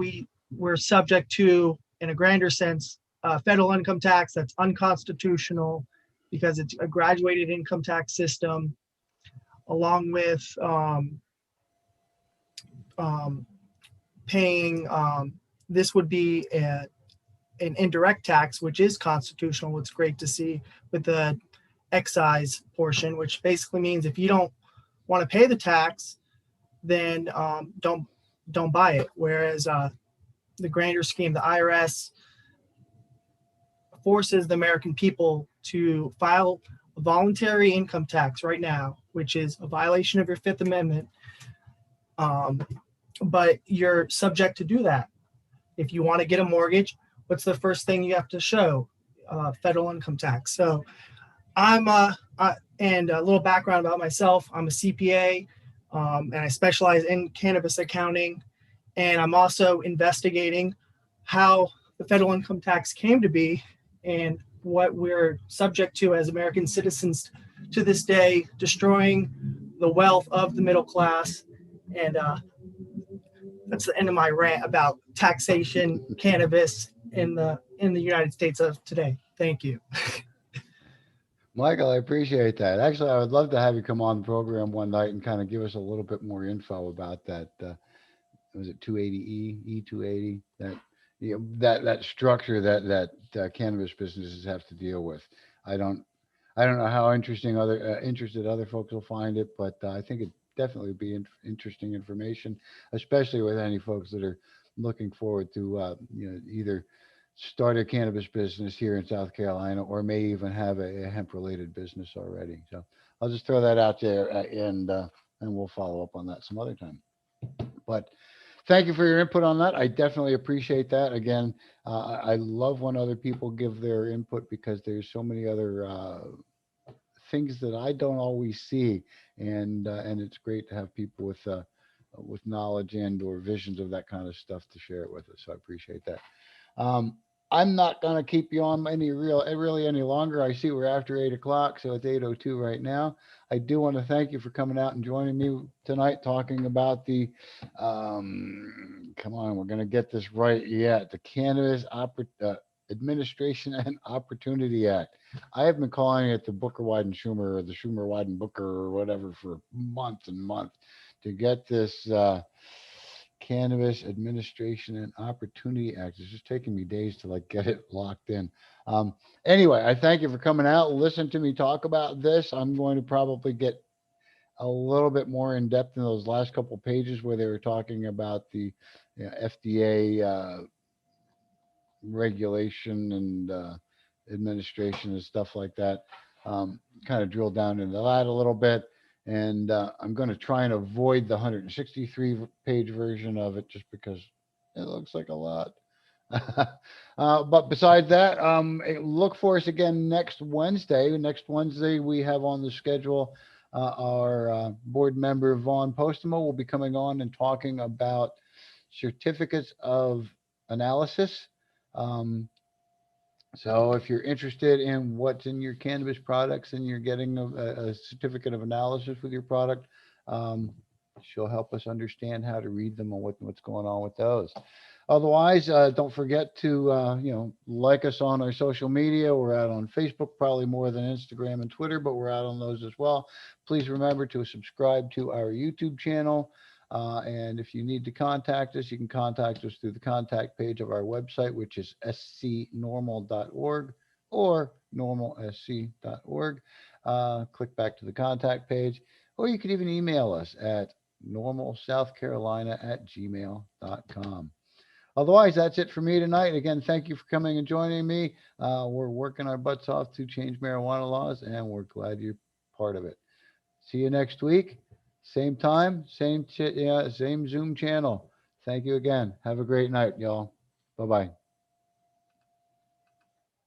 we're subject to, in a grander sense, federal income tax that's unconstitutional because it's a graduated income tax system, along with um, paying, this would be an indirect tax, which is constitutional. It's great to see with the excise portion, which basically means if you don't want to pay the tax, then don't buy it. Whereas the grander scheme, the IRS forces the American people to file a voluntary income tax right now, which is a violation of your Fifth Amendment. But you're subject to do that. If you want to get a mortgage, what's the first thing you have to show? Federal income tax. So and a little background about myself. I'm a CPA, and I specialize in cannabis accounting. And I'm also investigating how the federal income tax came to be and what we're subject to as American citizens to this day, destroying the wealth of the middle class. And that's the end of my rant about taxation, cannabis in the United States of today. Thank you. Michael, I appreciate that. Actually, I would love to have you come on the program one night and kind of give us a little bit more info about that. Was it 280E, E280? That that structure that cannabis businesses have to deal with. I don't I don't know how interesting other interested other folks will find it, but I think it definitely be interesting information, especially with any folks that are looking forward to either start a cannabis business here in South Carolina or may even have a hemp related business already. So I'll just throw that out there and we'll follow up on that some other time. But thank you for your input on that. I definitely appreciate that. Again, I love when other people give their input because there's so many other things that I don't always see, and it's great to have people with knowledge and or visions of that kind of stuff to share it with us. So I appreciate that. Um, I'm not going to keep you on really any longer. I see we're after 8 o'clock, so it's 8:02 right now. I do want to thank you for coming out and joining me tonight, talking about the, come on, we're going to get this right yet, the Administration and Opportunity Act. I have been calling it the Booker-Wyden Schumer, or the Schumer-Wyden Booker, or whatever, for months and months to get this Cannabis Administration and Opportunity Act. It's just taking me days to like get it locked in. Um, anyway, I thank you for coming out. Listen to me talk about this. I'm going to probably get a little bit more in depth in those last couple pages where they were talking about the FDA regulation and administration and stuff like that. Kind of drill down into that a little bit. And I'm going to try and avoid the 163 page version of it just because it looks like a lot. But besides that, look for us again next Wednesday. Next Wednesday, we have on the schedule our board member, Vaughn Postema, will be coming on and talking about certificates of analysis. Um, so if you're interested in what's in your cannabis products and you're getting a certificate of analysis with your product, she'll help us understand how to read them and what's going on with those. Otherwise, don't forget to, like us on our social media. We're out on Facebook, probably more than Instagram and Twitter, but we're out on those as well. Please remember to subscribe to our YouTube channel. And if you need to contact us, you can contact us through the contact page of our website, which is scnormal.org or normalsc.org. Click back to the contact page, or you can even email us at normalsouthcarolina@gmail.com. Otherwise, that's it for me tonight. Again, thank you for coming and joining me. We're working our butts off to change marijuana laws, and we're glad you're part of it. See you next week. Same time, same Zoom channel. Thank you again. Have a great night, y'all. Bye-bye.